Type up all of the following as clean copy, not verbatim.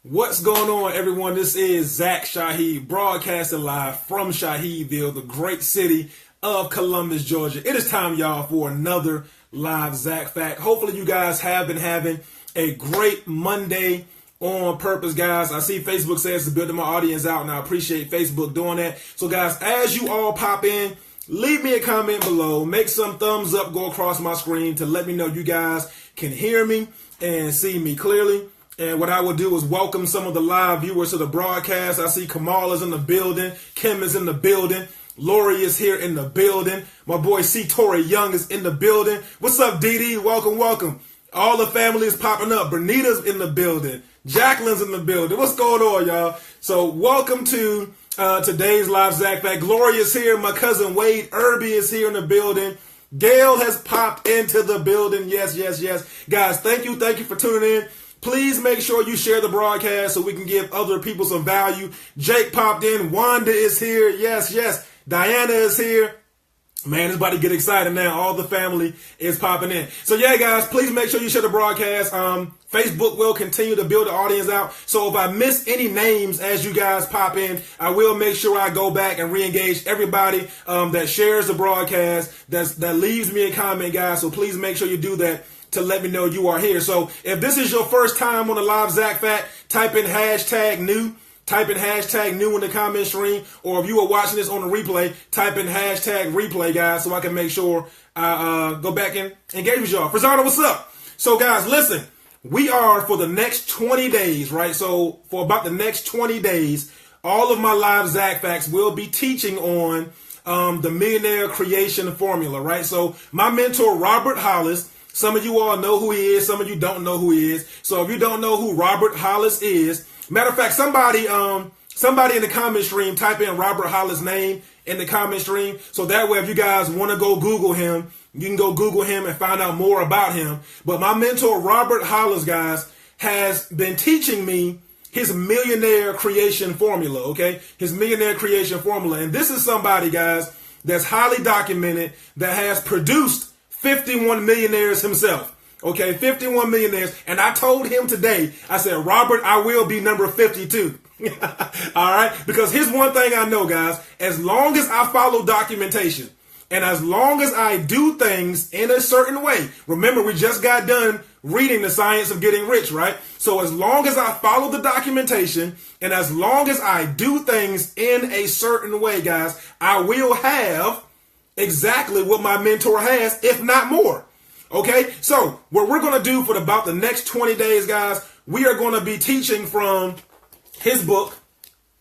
What's going on, everyone? This is Zak Shahid, broadcasting live from Shahidville, the great city of Columbus, Georgia. It is time, y'all, for another live Zak Fact. Hopefully, you guys have been having a great Monday on purpose, guys. I see Facebook says it's building my audience out, and I appreciate Facebook doing that. So, guys, as you all pop in, leave me a comment below. Make some thumbs up go across my screen to let me know you guys can hear me and see me clearly. And what I will do is welcome some of the live viewers to the broadcast. I see Kamal is in the building. Kim is in the building. Lori is here in the building. My boy C. Torrey Young is in the building. What's up, Dee? Welcome, welcome. All the family is popping up. Bernita's in the building. Jacqueline's in the building. What's going on, y'all? So welcome to today's live Zak Fact. Gloria is here. My cousin Wade Irby is here in the building. Gail has popped into the building. Yes. Guys, thank you for tuning in. Please make sure you share the broadcast so we can give other people some value. Jake popped in. Wanda is here. Yes. Diana is here. Man, it's about to get excited now. All the family is popping in. So yeah, guys, please make sure you share the broadcast. Facebook will continue to build the audience out. So if I miss any names as you guys pop in, I will make sure I go back and re-engage everybody that shares the broadcast, that leaves me a comment, guys. So please make sure you do that to let me know you are here. So if this is your first time on the live Zak Fact, type in hashtag new. Type in hashtag new in the comment stream. Or if you are watching this on the replay, type in hashtag replay, guys, so I can make sure I go back and engage with y'all. Frizardo, what's up? So, guys, listen. We are for the next 20 days, right? So for about the next 20 days, all of my live Zak Facts will be teaching on the millionaire creation formula, right? So my mentor, Robert Hollis, some of you all know who he is. Some of you don't know who he is. So if you don't know who Robert Hollis is, matter of fact, somebody in the comment stream, type in Robert Hollis' name in the comment stream. So that way, if you guys want to go Google him, you can go Google him and find out more about him. But my mentor, Robert Hollis, guys, has been teaching me his millionaire creation formula, okay? His millionaire creation formula. And this is somebody, guys, that's highly documented, that has produced 51 millionaires himself. Okay, 51 millionaires. And I told him today, I said, Robert, I will be number 52. All right? Because here's one thing I know, guys. As long as I follow documentation and as long as I do things in a certain way, remember, we just got done reading The Science of Getting Rich, right? So as long as I follow the documentation and as long as I do things in a certain way, guys, I will have exactly what my mentor has, if not more. Okay, so what we're going to do for about the next 20 days, guys, we are going to be teaching from his book,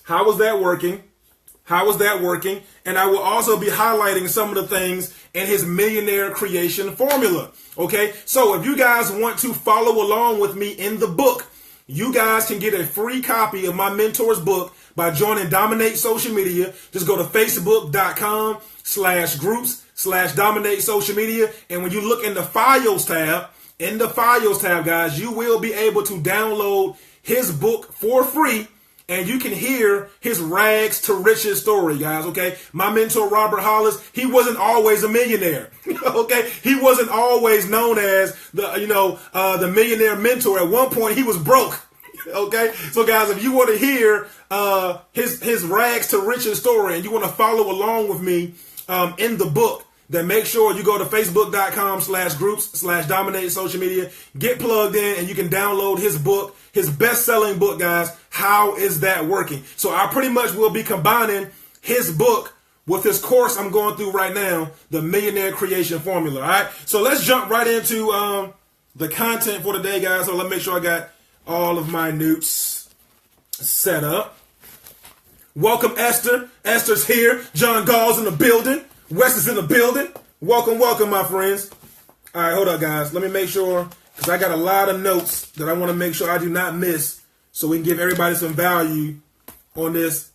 How Was That Working? How Was That Working? And I will also be highlighting some of the things in his millionaire creation formula. Okay, so if you guys want to follow along with me in the book, you guys can get a free copy of my mentor's book by joining Dominate Social Media. Just go to facebook.com/groups/Dominate Social Media. And when you look in the files tab, guys, you will be able to download his book for free. And you can hear his rags to riches story, guys, okay? My mentor, Robert Hollis, he wasn't always a millionaire, okay? He wasn't always known as the millionaire mentor. At one point, he was broke, okay? So, guys, if you want to hear his rags to riches story and you want to follow along with me in the book, then make sure you go to facebook.com/groups/Dominate Social Media, get plugged in, and you can download his book, his best-selling book, guys, How Is That Working? So I pretty much will be combining his book with his course I'm going through right now, the Millionaire Creation Formula, all right? So let's jump right into the content for today, guys. So let me make sure I got all of my notes set up. Welcome, Esther. Esther's here. John Gall's in the building. Wes is in the building. Welcome, my friends. All right, hold up, guys. Let me make sure, because I got a lot of notes that I want to make sure I do not miss so we can give everybody some value on this,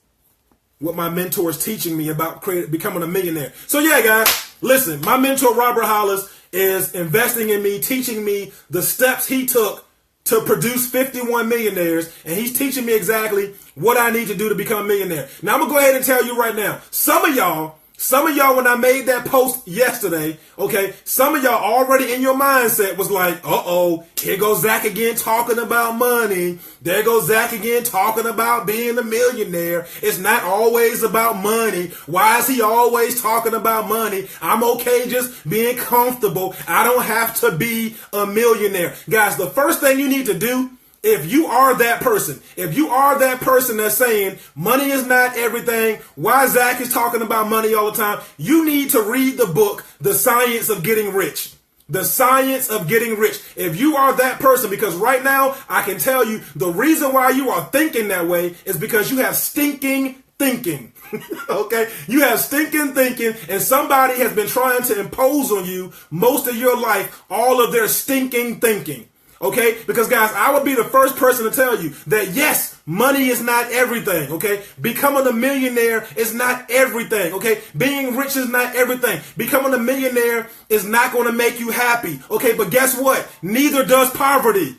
what my mentor is teaching me about becoming a millionaire. So, yeah, guys, listen, my mentor, Robert Hollis, is investing in me, teaching me the steps he took to produce 51 millionaires, and he's teaching me exactly what I need to do to become a millionaire. Now, I'm going to go ahead and tell you right now, some of y'all Some of y'all, when I made that post yesterday, okay, some of y'all already in your mindset was like, uh-oh, here goes Zach again talking about money. There goes Zach again talking about being a millionaire. It's not always about money. Why is he always talking about money? I'm okay just being comfortable. I don't have to be a millionaire. Guys, the first thing you need to do, if you are that person that's saying money is not everything, why Zach is talking about money all the time, you need to read the book, The Science of Getting Rich. The Science of Getting Rich. If you are that person, because right now I can tell you the reason why you are thinking that way is because you have stinking thinking. Okay? You have stinking thinking, and somebody has been trying to impose on you most of your life all of their stinking thinking. Okay? Because guys, I would be the first person to tell you that yes, money is not everything. Okay? Becoming a millionaire is not everything. Okay? Being rich is not everything. Becoming a millionaire is not going to make you happy. Okay? But guess what? Neither does poverty.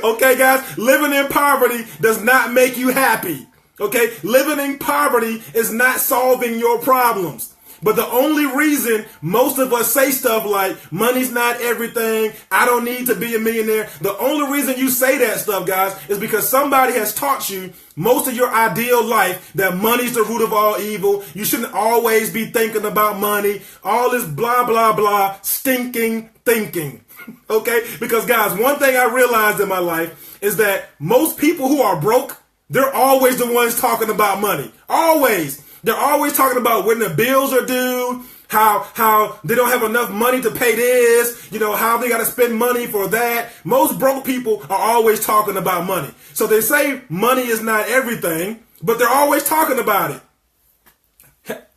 Okay, guys? Living in poverty does not make you happy. Okay? Living in poverty is not solving your problems. But the only reason most of us say stuff like money's not everything, I don't need to be a millionaire, the only reason you say that stuff, guys, is because somebody has taught you most of your ideal life that money's the root of all evil. You shouldn't always be thinking about money. All this blah, blah, blah, stinking thinking. Okay? Because, guys, one thing I realized in my life is that most people who are broke, they're always the ones talking about money. Always. They're always talking about when the bills are due, how they don't have enough money to pay this, how they got to spend money for that. Most broke people are always talking about money. So they say money is not everything, but they're always talking about it.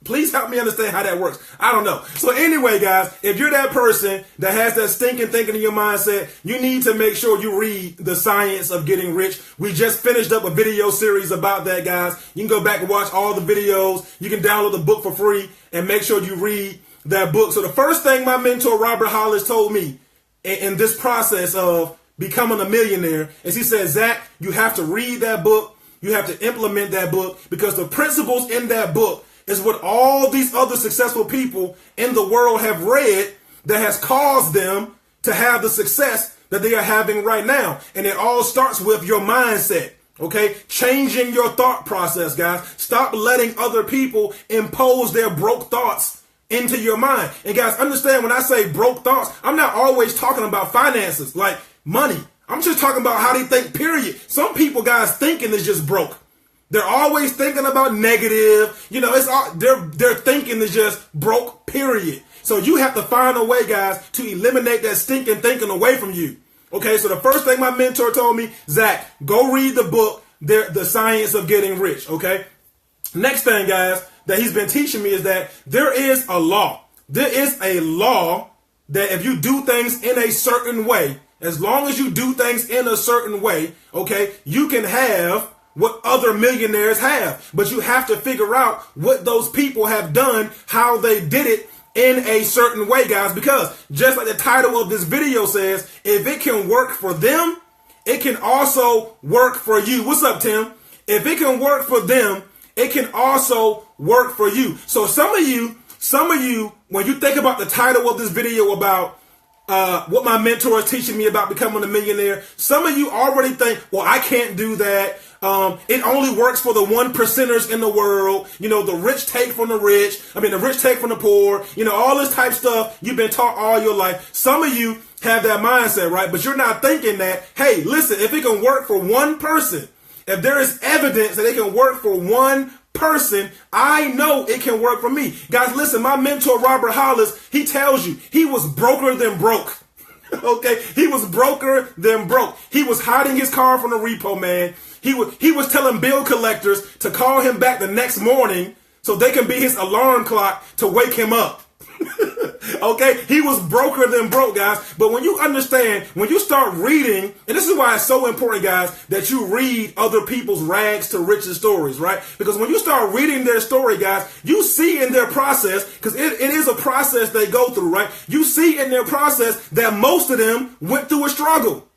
Please help me understand how that works. I don't know. So anyway, guys, if you're that person that has that stinking thinking in your mindset, you need to make sure you read The Science of Getting Rich. We just finished up a video series about that, guys. You can go back and watch all the videos. You can download the book for free and make sure you read that book. So the first thing my mentor, Robert Hollis, told me in this process of becoming a millionaire is he said, Zach, you have to read that book. You have to implement that book because the principles in that book is what all these other successful people in the world have read that has caused them to have the success that they are having right now. And it all starts with your mindset, okay? Changing your thought process, guys. Stop letting other people impose their broke thoughts into your mind. And guys, understand when I say broke thoughts, I'm not always talking about finances, like money. I'm just talking about how they think, period. Some people, guys, thinking is just broke. They're always thinking about negative. It's all, their thinking is just broke, period. So you have to find a way, guys, to eliminate that stinking thinking away from you. Okay, so the first thing my mentor told me, Zach, go read the book, The Science of Getting Rich, okay? Next thing, guys, that he's been teaching me is that there is a law. There is a law that if you do things in a certain way, as long as you do things in a certain way, okay, you can have what other millionaires have. But you have to figure out what those people have done, how they did it in a certain way, guys. Because just like the title of this video says, if it can work for them, it can also work for you. What's up, Tim? If it can work for them, it can also work for you. So some of you, when you think about the title of this video about what my mentor is teaching me about becoming a millionaire, some of you already think, well, I can't do that. It only works for the 1%ers in the world. The rich take from the rich. The rich take from the poor. All this type of stuff you've been taught all your life. Some of you have that mindset, right? But you're not thinking that, hey, listen, if it can work for one person, if there is evidence that it can work for one person, I know it can work for me. Guys, listen, my mentor, Robert Hollis, he tells you he was broker than broke. Okay, he was broker than broke. He was hiding his car from the repo man. He was telling bill collectors to call him back the next morning so they can be his alarm clock to wake him up. Okay, he was broker than broke, guys. But when you understand, when you start reading, and this is why it's so important, guys, that you read other people's rags to riches stories, right? Because when you start reading their story, guys, you see in their process, because it is a process they go through, right? You see in their process that most of them went through a struggle.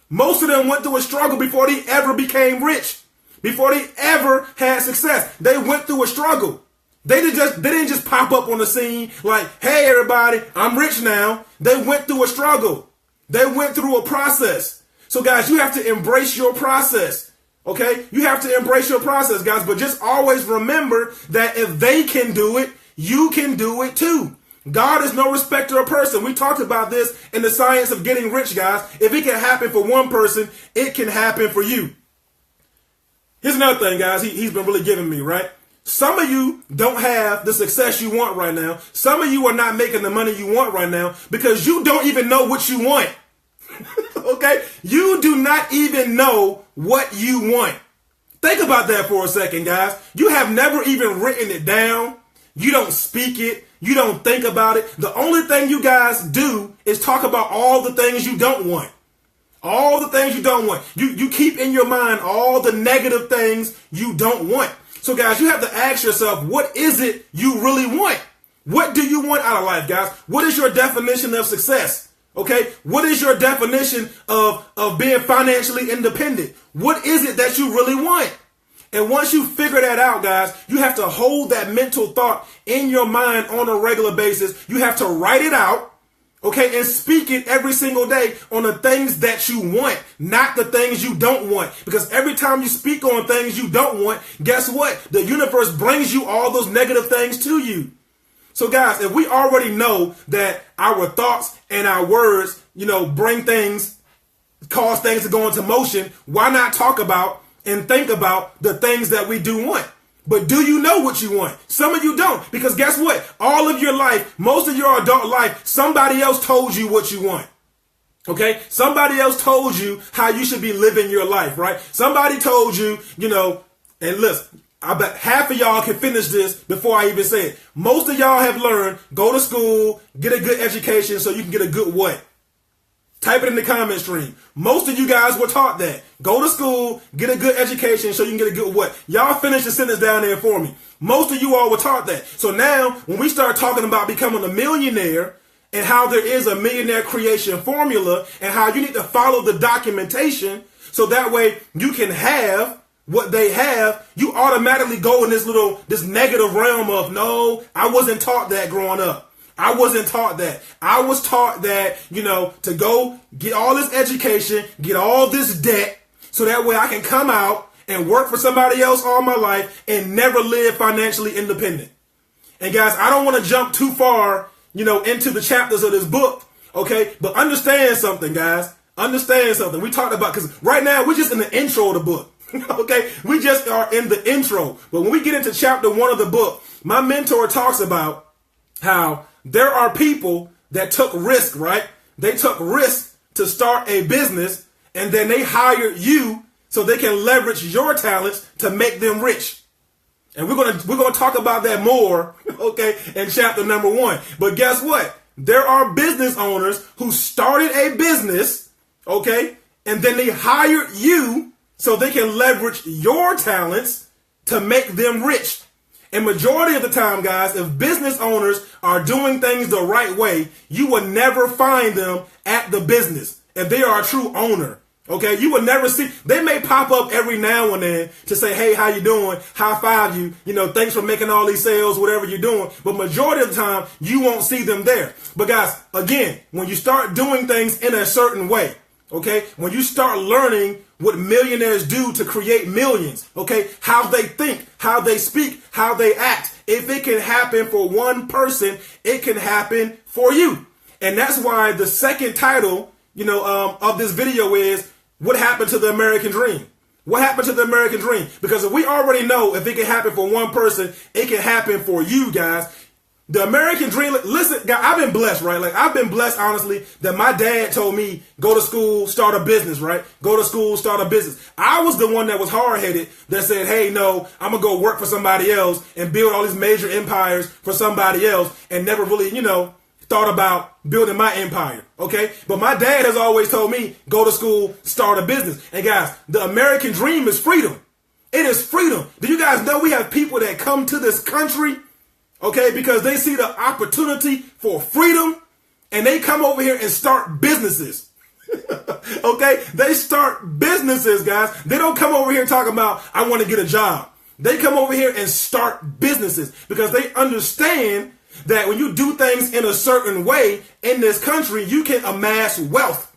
Most of them went through a struggle before they ever became rich, before they ever had success. They went through a struggle. They didn't just pop up on the scene like, hey, everybody, I'm rich now. They went through a struggle. They went through a process. So, guys, you have to embrace your process. Okay? You have to embrace your process, guys. But just always remember that if they can do it, you can do it too. God is no respecter of person. We talked about this in the science of getting rich, guys. If it can happen for one person, it can happen for you. Here's another thing, guys. He's been really giving me, right? Some of you don't have the success you want right now. Some of you are not making the money you want right now because you don't even know what you want. Okay? You do not even know what you want. Think about that for a second, guys. You have never even written it down. You don't speak it. You don't think about it. The only thing you guys do is talk about all the things you don't want. All the things you don't want. You keep in your mind all the negative things you don't want. So, guys, you have to ask yourself, what is it you really want? What do you want out of life, guys? What is your definition of success? Okay? What is your definition of being financially independent? What is it that you really want? And once you figure that out, guys, you have to hold that mental thought in your mind on a regular basis. You have to write it out, okay, and speak it every single day on the things that you want, not the things you don't want. Because every time you speak on things you don't want, guess what? The universe brings you all those negative things to you. So, guys, if we already know that our thoughts and our words, bring things, cause things to go into motion, why not talk about and think about the things that we do want? But do you know what you want? Some of you don't. Because guess what? All of your life, most of your adult life, somebody else told you what you want. Okay? Somebody else told you how you should be living your life, right? Somebody told you, and listen, I bet half of y'all can finish this before I even say it. Most of y'all have learned, go to school, get a good education so you can get a good what? Type it in the comment stream. Most of you guys were taught that. Go to school, get a good education so you can get a good what? Y'all finish the sentence down there for me. Most of you all were taught that. So now when we start talking about becoming a millionaire and how there is a millionaire creation formula and how you need to follow the documentation so that way you can have what they have, you automatically go in this negative realm of, no, I wasn't taught that growing up. I wasn't taught that. I was taught that, to go get all this education, get all this debt, so that way I can come out and work for somebody else all my life and never live financially independent. And guys, I don't want to jump too far, into the chapters of this book, okay? But understand something, guys. Understand something. We talked about, because right now we're just in the intro of the book, okay? We just are in the intro. But when we get into chapter 1 of the book, my mentor talks about how there are people that took risk, right? They took risk to start a business, and then they hired you so they can leverage your talents to make them rich. And we're gonna talk about that more, okay, in chapter number 1. But guess what? There are business owners who started a business, okay, and then they hired you so they can leverage your talents to make them rich. And majority of the time, guys, if business owners are doing things the right way, you will never find them at the business if they are a true owner. Okay, you will never see. They may pop up every now and then to say, hey, how you doing? High five you. Thanks for making all these sales, whatever you're doing. But majority of the time, you won't see them there. But guys, again, when you start doing things in a certain way, okay, when you start learning what millionaires do to create millions, okay, how they think, how they speak, how they act. If it can happen for one person, it can happen for you. And that's why the second title, of this video is, what happened to the American dream? What happened to the American dream? Because if we already know if it can happen for one person, it can happen for you guys. The American dream, listen, guys, I've been blessed, right? Like, I've been blessed, honestly, that my dad told me, go to school, start a business, right? Go to school, start a business. I was the one that was hard-headed that said, hey, no, I'm going to go work for somebody else and build all these major empires for somebody else and never really, thought about building my empire, okay? But my dad has always told me, go to school, start a business. And guys, the American dream is freedom. It is freedom. Do you guys know we have people that come to this country, okay, because they see the opportunity for freedom, and they come over here and start businesses. Okay? They start businesses, guys. They don't come over here talking about, I want to get a job. They come over here and start businesses because they understand that when you do things in a certain way in this country, you can amass wealth.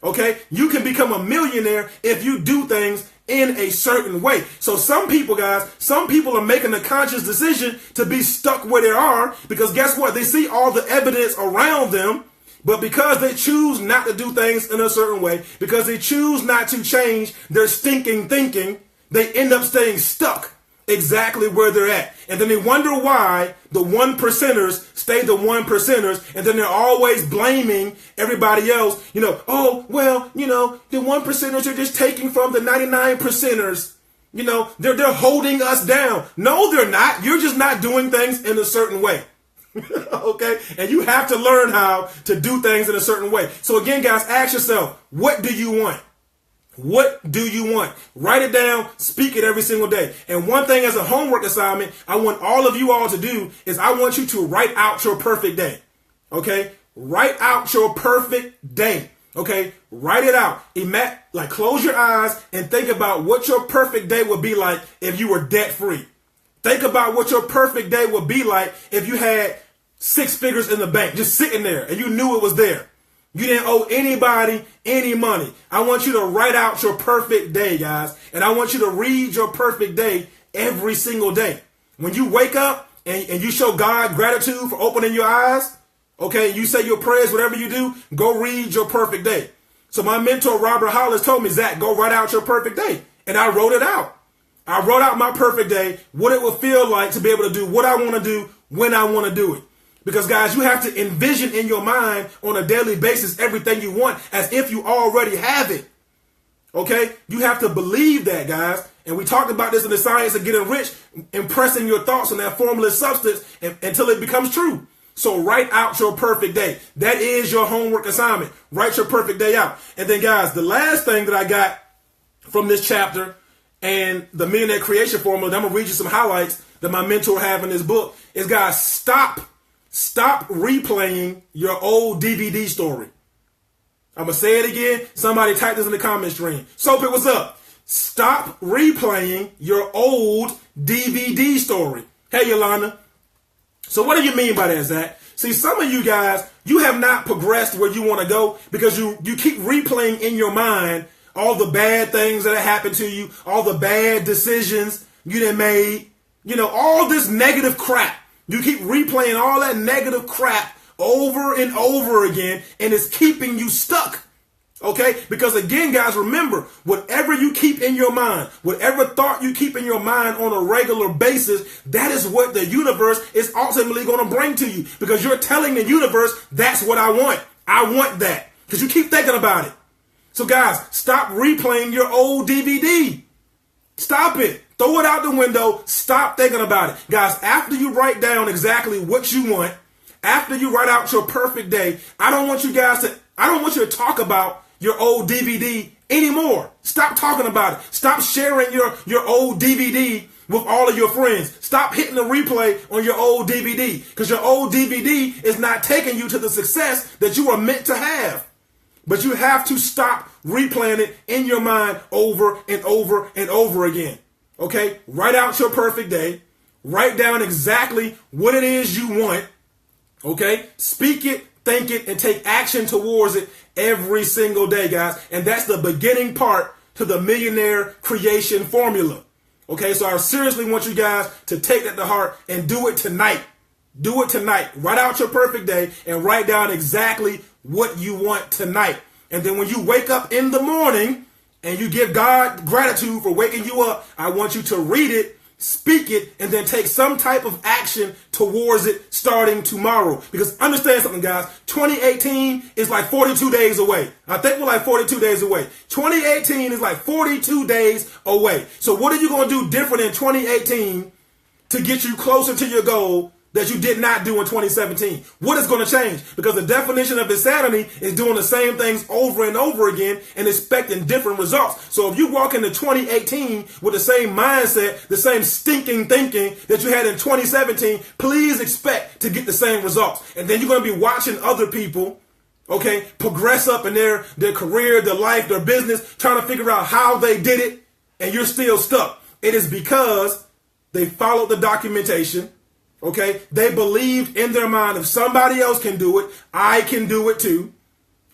Okay? You can become a millionaire if you do things in a certain way. So some people, guys, some people are making a conscious decision to be stuck where they are because guess what? They see all the evidence around them, but because they choose not to do things in a certain way, because they choose not to change their stinking thinking, they end up staying stuck exactly where they're at. And then they wonder why the one percenters stay the one percenters, and then they're always blaming everybody else. Oh, well, the one percenters are just taking from the 99 percenters. They're holding us down. No, they're not. You're just not doing things in a certain way. Okay? And you have to learn how to do things in a certain way. So again, guys, ask yourself, what do you want? What do you want? Write it down, speak it every single day. And one thing as a homework assignment, I want all of you all to do is I want you to write out your perfect day. Okay? Write out your perfect day. Okay? Write it out. Close your eyes and think about what your perfect day would be like if you were debt free. Think about what your perfect day would be like if you had 6 figures in the bank just sitting there and you knew it was there. You didn't owe anybody any money. I want you to write out your perfect day, guys. And I want you to read your perfect day every single day. When you wake up and you show God gratitude for opening your eyes, okay, you say your prayers, whatever you do, go read your perfect day. So my mentor, Robert Hollis, told me, Zach, go write out your perfect day. And I wrote it out. I wrote out my perfect day, what it would feel like to be able to do what I want to do when I want to do it. Because, guys, you have to envision in your mind on a daily basis everything you want as if you already have it. Okay? You have to believe that, guys. And we talked about this in the science of getting rich, impressing your thoughts on that formless substance until it becomes true. So write out your perfect day. That is your homework assignment. Write your perfect day out. And then, guys, the last thing that I got from this chapter and the Millionaire Creation Formula, I'm going to read you some highlights that my mentor have in this book, is, guys, stop replaying your old DVD story. I'm going to say it again. Somebody type this in the comment stream. Soapy, what's up? Stop replaying your old DVD story. Hey, Yolanda. So what do you mean by that, Zach? See, some of you guys, you have not progressed where you want to go because you keep replaying in your mind all the bad things that have happened to you, all the bad decisions you done made, all this negative crap. You keep replaying all that negative crap over and over again, and it's keeping you stuck. Okay? Because again, guys, remember, whatever you keep in your mind, whatever thought you keep in your mind on a regular basis, that is what the universe is ultimately going to bring to you. Because you're telling the universe, that's what I want. I want that. Because you keep thinking about it. So guys, stop replaying your old DVD. Stop it. Throw it out the window. Stop thinking about it. Guys, after you write down exactly what you want, after you write out your perfect day, I don't want you to talk about your old DVD anymore. Stop talking about it. Stop sharing your old DVD with all of your friends. Stop hitting the replay on your old DVD because your old DVD is not taking you to the success that you are meant to have. But you have to stop replaying it in your mind over and over and over again. Okay? Write out your perfect day. Write down exactly what it is you want. Okay? Speak it, think it, and take action towards it every single day, guys. And that's the beginning part to the Millionaire Creation Formula. Okay? So I seriously want you guys to take that to heart and do it tonight. Do it tonight. Write out your perfect day and write down exactly what you want tonight. And then when you wake up in the morning and you give God gratitude for waking you up, I want you to read it, speak it, and then take some type of action towards it starting tomorrow. Because understand something, guys. 2018 is like 42 days away. I think we're like 42 days away. 2018 is like 42 days away. So what are you going to do different in 2018 to get you closer to your goal that you did not do in 2017? What is going to change? Because the definition of insanity is doing the same things over and over again and expecting different results. So if you walk into 2018 with the same mindset, the same stinking thinking that you had in 2017, please expect to get the same results. And then you're going to be watching other people, okay, progress up in their career, their life, their business, trying to figure out how they did it, and you're still stuck. It is because They followed the documentation. Okay, they believed in their mind, if somebody else can do it, I can do it too.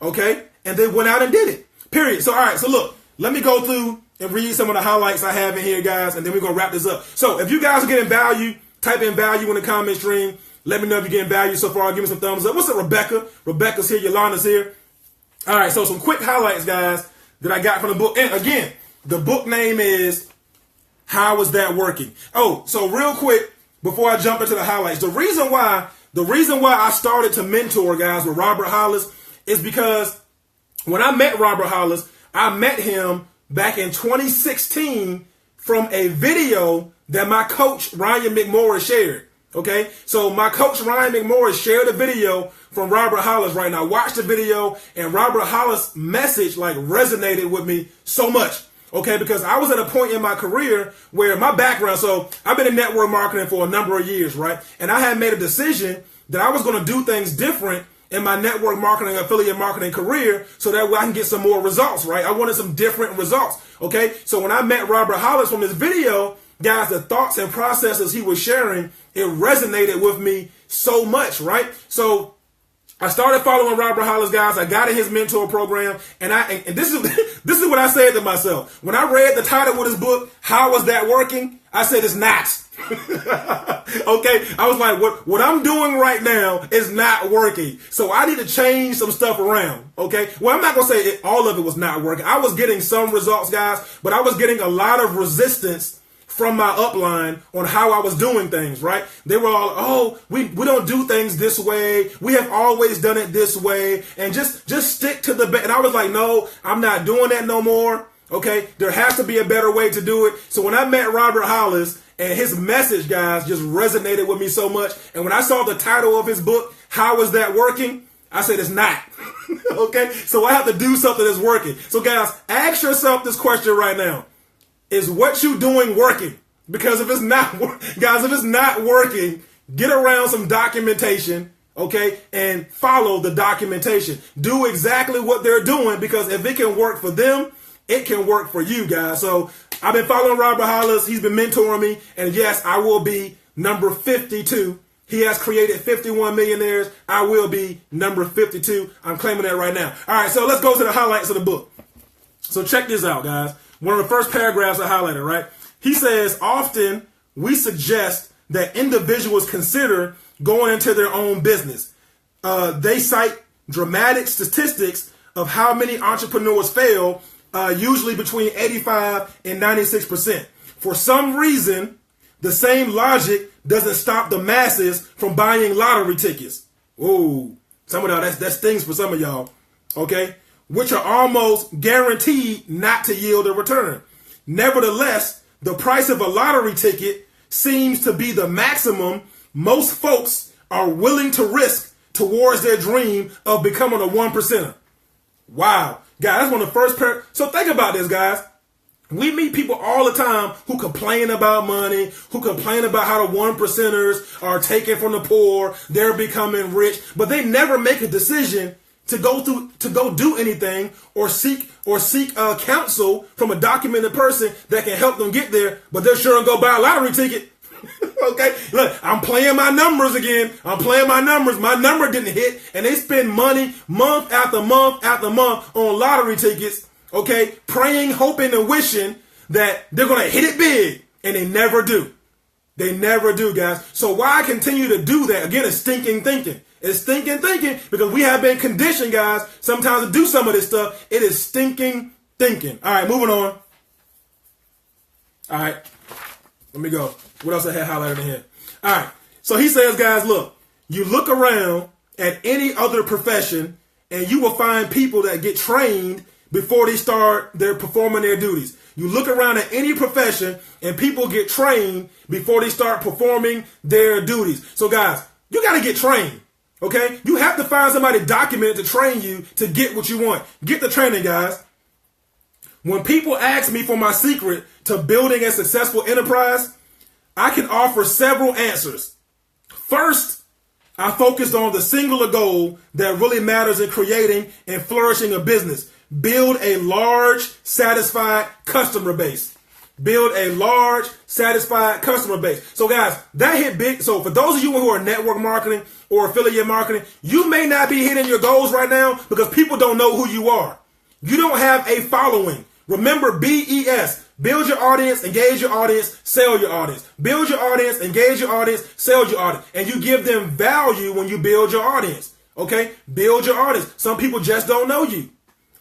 Okay, and they went out and did it. Period. So, all right, so look, let me go through and read some of the highlights I have in here, guys, and then we're going to wrap this up. So, if you guys are getting value, type in value in the comment stream. Let me know if you're getting value so far. Give me some thumbs up. What's up, Rebecca? Rebecca's here. Yolanda's here. All right, so some quick highlights, guys, that I got from the book. And again, the book name is How Is That Working? Oh, so real quick, before I jump into the highlights, the reason why I started to mentor guys with Robert Hollis is because when I met Robert Hollis, I met him back in 2016 from a video that my coach Ryan McMorris shared. Okay, so my coach Ryan McMorris shared a video from Robert Hollis right now. Watch the video, and Robert Hollis' message like resonated with me so much. Okay, because I was at a point in my career where my background, so I've been in network marketing for a number of years, right? And I had made a decision that I was going to do things different in my network marketing, affiliate marketing career so that way I can get some more results, right? I wanted some different results, okay? So when I met Robert Hollis from this video, guys, the thoughts and processes he was sharing, it resonated with me so much, right? So I started following Robert Hollis, guys. I got in his mentor program, and this is what I said to myself. When I read the title of his book, How Was That Working? I said, it's not. Okay? I was like, what I'm doing right now is not working. So I need to change some stuff around. Okay? Well, I'm not going to say all of it was not working. I was getting some results, guys, but I was getting a lot of resistance from my upline on how I was doing things, right? They were all, oh, we don't do things this way. We have always done it this way. And just stick to the, and I was like, no, I'm not doing that no more. Okay. There has to be a better way to do it. So when I met Robert Hollis and his message, guys, just resonated with me so much. And when I saw the title of his book, How Is That Working? I said, it's not. Okay. So I have to do something that's working. So guys, ask yourself this question right now. Is what you doing working? Because if it's not, guys, if it's not working, get around some documentation, okay, and follow the documentation. Do exactly what they're doing, because if it can work for them, it can work for you, guys. So I've been following Robert Hollis. He's been mentoring me, and yes, I will be number 52. He has created 51 millionaires. I will be number 52. I'm claiming that right now. All right, so let's go to the highlights of the book. So check this out, guys. One of the first paragraphs I highlighted, right? He says, often we suggest that individuals consider going into their own business. They cite dramatic statistics of how many entrepreneurs fail, usually between 85 and 96%. For some reason, the same logic doesn't stop the masses from buying lottery tickets. Whoa, some of that stings for some of y'all, okay? Which are almost guaranteed not to yield a return. Nevertheless, the price of a lottery ticket seems to be the maximum most folks are willing to risk towards their dream of becoming a 1%er. Wow. Guys, that's one of the first So think about this, guys. We meet people all the time who complain about money, who complain about how the 1%ers are taken from the poor, they're becoming rich, but they never make a decision to go do anything or seek counsel from a documented person that can help them get there, but they're sure to go buy a lottery ticket. Okay, look, I'm playing my numbers again. I'm playing my numbers. My number didn't hit, and they spend money month after month after month on lottery tickets. Okay, praying, hoping, and wishing that they're gonna hit it big, and they never do. They never do, guys. So why continue to do that? Again, it's stinking thinking. It's stinking thinking because we have been conditioned, guys, sometimes to do some of this stuff. It is stinking thinking. All right, moving on. All right, let me go. What else I had highlighted in here? All right, so he says, guys, look, you look around at any other profession and you will find people that get trained before they start performing their duties. You look around at any profession and people get trained before they start performing their duties. So, guys, you got to get trained. Okay, you have to find somebody documented to train you to get what you want. Get the training, guys. When people ask me for my secret to building a successful enterprise, I can offer several answers. First, I focused on the singular goal that really matters in creating and flourishing a business. Build a large, satisfied customer base. build a large, satisfied customer base. So guys, that hit big. So for those of you who are network marketing or affiliate marketing, you may not be hitting your goals right now because people don't know who you are. You don't have a following. Remember BES. Build your audience, engage your audience, sell your audience. Build your audience, engage your audience, sell your audience. And you give them value when you build your audience. Okay? Build your audience. Some people just don't know you.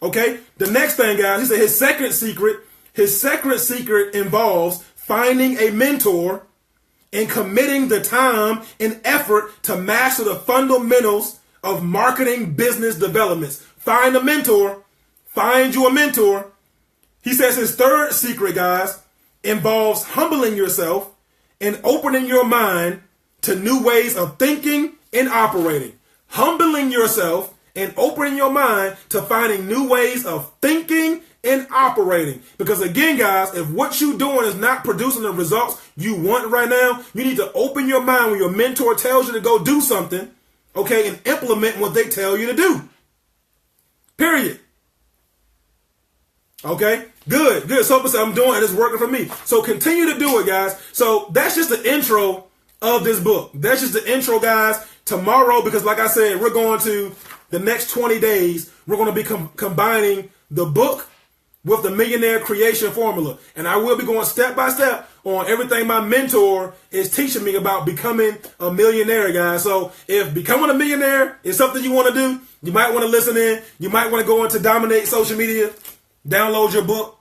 Okay? The next thing, guys, he said his second secret involves finding a mentor and committing the time and effort to master the fundamentals of marketing business developments. Find a mentor. Find you a mentor. He says his third secret, guys, involves humbling yourself and opening your mind to new ways of thinking and operating. Humbling yourself and opening your mind to finding new ways of thinking and operating. Because again, guys, if what you're doing is not producing the results you want right now, you need to open your mind when your mentor tells you to go do something, okay, and implement what they tell you to do. Period. Okay, good. So I'm doing it. It's working for me. So continue to do it, guys. So that's just the intro of this book. That's just the intro, guys. Tomorrow, because like I said, we're going to the next 20 days, we're going to be combining the book with the millionaire creation formula. And I will be going step by step on everything my mentor is teaching me about becoming a millionaire, guys. So if becoming a millionaire is something you want to do, you might want to listen in. You might want to go into Dominate Social Media. Download your book.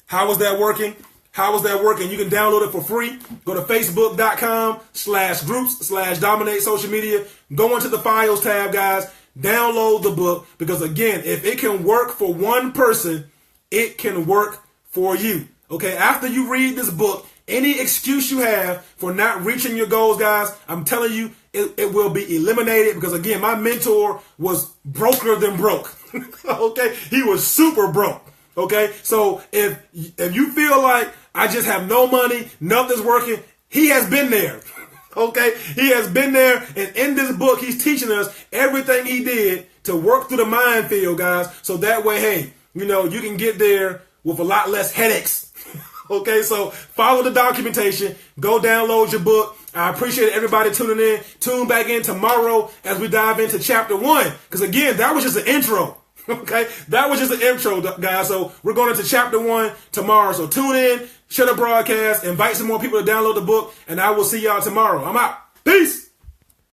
How is that working? How is that working? You can download it for free. Go to facebook.com/groups/dominate social media. Go into the files tab, guys. Download the book because, again, if it can work for one person, it can work for you. Okay, after you read this book, any excuse you have for not reaching your goals, guys, I'm telling you, it will be eliminated because, again, my mentor was broker than broke. Okay, he was super broke. Okay, so if you feel like I just have no money, nothing's working, he has been there. Okay, he has been there, and in this book, he's teaching us everything he did to work through the minefield, guys, so that way, hey, you can get there with a lot less headaches. Okay, so follow the documentation, go download your book. I appreciate everybody tuning in. Tune back in tomorrow as we dive into chapter 1, because again, that was just an intro. Okay, that was just an intro, guys. So we're going into chapter 1 tomorrow. So tune in, share the broadcast, invite some more people to download the book, and I will see y'all tomorrow. I'm out. Peace.